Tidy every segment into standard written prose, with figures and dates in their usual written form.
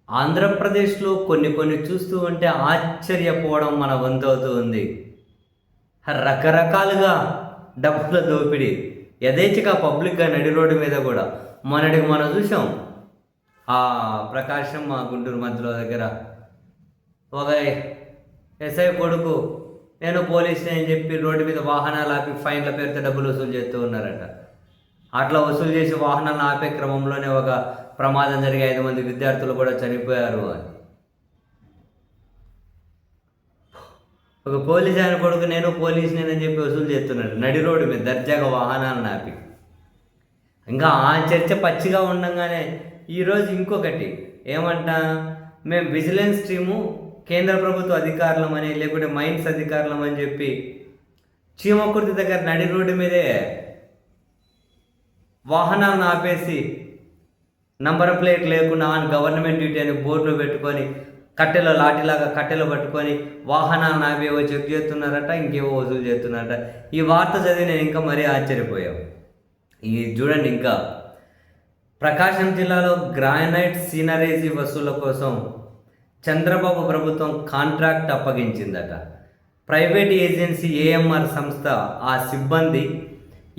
ఆంధ్రప్రదేశ్లో కొన్ని కొన్ని చూస్తూ ఉంటే ఆశ్చర్యపోవడం మన వంతవుతూ ఉంది. రకరకాలుగా డబ్బుల దోపిడీ యథేచ్ఛగా పబ్లిక్గా నడి రోడ్డు మీద కూడా మొన్నటికి మనం చూసాం. ఆ ప్రకాశం మా గుంటూరు మధ్యలో దగ్గర ఒక ఎస్ఐ కొడుకు నేను పోలీసుని అని చెప్పి రోడ్డు మీద వాహనాలు ఆపి ఫైన్ల పేరుతో డబ్బులు వసూలు చేస్తూ ఉన్నారట. అట్లా వసూలు చేసి వాహనాలను ఆపే క్రమంలోనే ఒక ప్రమాదం జరిగి 5 మంది విద్యార్థులు కూడా చనిపోయారు అని. ఒక పోలీస్ ఆయన కొడుకు నేను పోలీసునేనని చెప్పి వసూలు చేస్తున్నాడు నడి రోడ్డు మీద దర్జాగా వాహనాలను ఆపి. ఇంకా ఆ చర్చ పచ్చిగా ఉండగానే ఈరోజు ఇంకొకటి ఏమంట, మేము విజిలెన్స్ టీము కేంద్ర ప్రభుత్వ అధికారులమని లేకుంటే మైన్స్ అధికారులమని చెప్పి చీమకుర్తి దగ్గర నడి రోడ్డు మీదే వాహనాలను ఆపేసి నంబర్ ప్లేట్ లేకుండా ఆన్ గవర్నమెంట్ డ్యూటీ అని బోర్డులో పెట్టుకొని లాఠీలాగా కట్టెలు పట్టుకొని వాహనాలను ఆపేవో చెక్ చేస్తున్నారట, ఇంకేవో వసూలు చేస్తున్నారట. ఈ వార్త చదివి నేను ఇంకా మరీ ఆశ్చర్యపోయాను. చూడండి, ఇంకా ప్రకాశం జిల్లాలో గ్రానైట్ సీనరేజీ వసూళ్ల కోసం చంద్రబాబు ప్రభుత్వం కాంట్రాక్ట్ అప్పగించిందట. ప్రైవేట్ ఏజెన్సీ ఏఎంఆర్ సంస్థ ఆ సిబ్బంది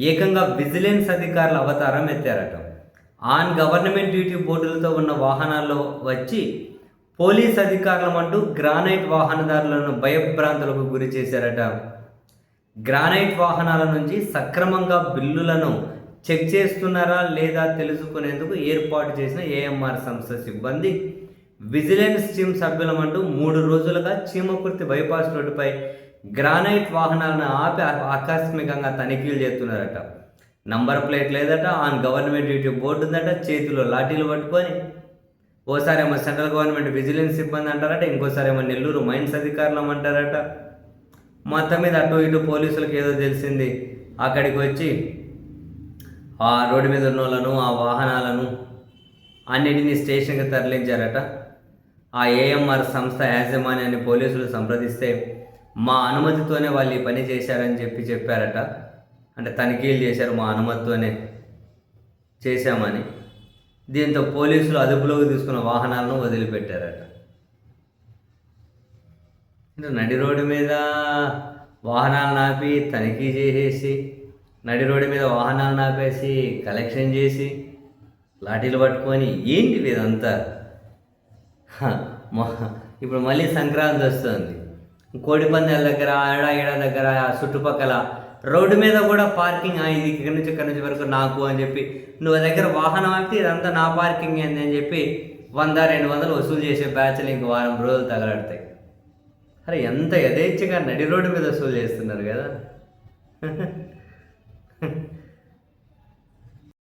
ఏకంగా విజిలెన్స్ అధికారుల అవతారం ఎత్తారట. ఆన్ గవర్నమెంట్ డ్యూటీ బోర్డులతో ఉన్న వాహనాల్లో వచ్చి పోలీస్ అధికారులమంటూ గ్రానైట్ వాహనదారులను భయభ్రాంతులకు గురి చేశారట. గ్రానైట్ వాహనాల నుంచి సక్రమంగా బిల్లులను చెక్ చేస్తున్నారా లేదా తెలుసుకునేందుకు ఏర్పాటు చేసిన ఏఎంఆర్ సంస్థ సిబ్బంది విజిలెన్స్ టీమ్ సభ్యులమంటూ 3 రోజులుగా చీమకుర్తి బైపాస్ రోడ్డుపై గ్రానైట్ వాహనాలను ఆపి ఆకస్మికంగా తనిఖీలు చేస్తున్నారట. నంబర్ ప్లేట్ లేదట, ఆన్ గవర్నమెంట్ డ్యూటీ బోర్డు ఉందట, చేతిలో లాఠీలు పట్టుకొని ఓసారి ఏమో సెంట్రల్ గవర్నమెంట్ విజిలెన్స్ సిబ్బంది అంటారట, ఇంకోసారి ఏమో నెల్లూరు మైన్స్ అధికారులం అంటారట. మొత్తం మీద అటు ఇటు పోలీసులకు ఏదో తెలిసింది, అక్కడికి వచ్చి ఆ రోడ్డు మీద ఉన్న వాళ్ళను ఆ వాహనాలను అన్నిటినీ స్టేషన్కి తరలించారట. ఆ ఏఎంఆర్ సంస్థ యాజమాన్యాన్ని పోలీసులు సంప్రదిస్తే మా అనుమతితోనే వాళ్ళు ఈ పని చేశారని చెప్పారట. అంటే తనిఖీలు చేశారు, మా అనుమతితోనే చేశామని. దీంతో పోలీసులు అదుపులోకి తీసుకున్న వాహనాలను వదిలిపెట్టారట. నడి రోడ్డు మీద వాహనాలను ఆపి తనిఖీ చేసేసి, నడి రోడ్డు మీద వాహనాలను ఆపేసి కలెక్షన్ చేసి లాఠీలు పట్టుకొని ఏంటి ఇదంతా? ఇప్పుడు మళ్ళీ సంక్రాంతి వస్తుంది. కోడిపందాల దగ్గర ఆడ దగ్గర చుట్టుపక్కల రోడ్డు మీద కూడా పార్కింగ్ ఇది ఇక్కడి నుంచి వరకు నాకు అని చెప్పి నువ్వు దగ్గర వాహనం ఆపితే ఇదంతా నా పార్కింగ్ ఏంది అని చెప్పి 100-200 వసూలు చేసే బ్యాచ్లు ఇంక వారం రోజులు తగలడతాయి. అరే ఎంత యథేచ్ఛగా నడి రోడ్డు మీద వసూలు చేస్తున్నారు కదా.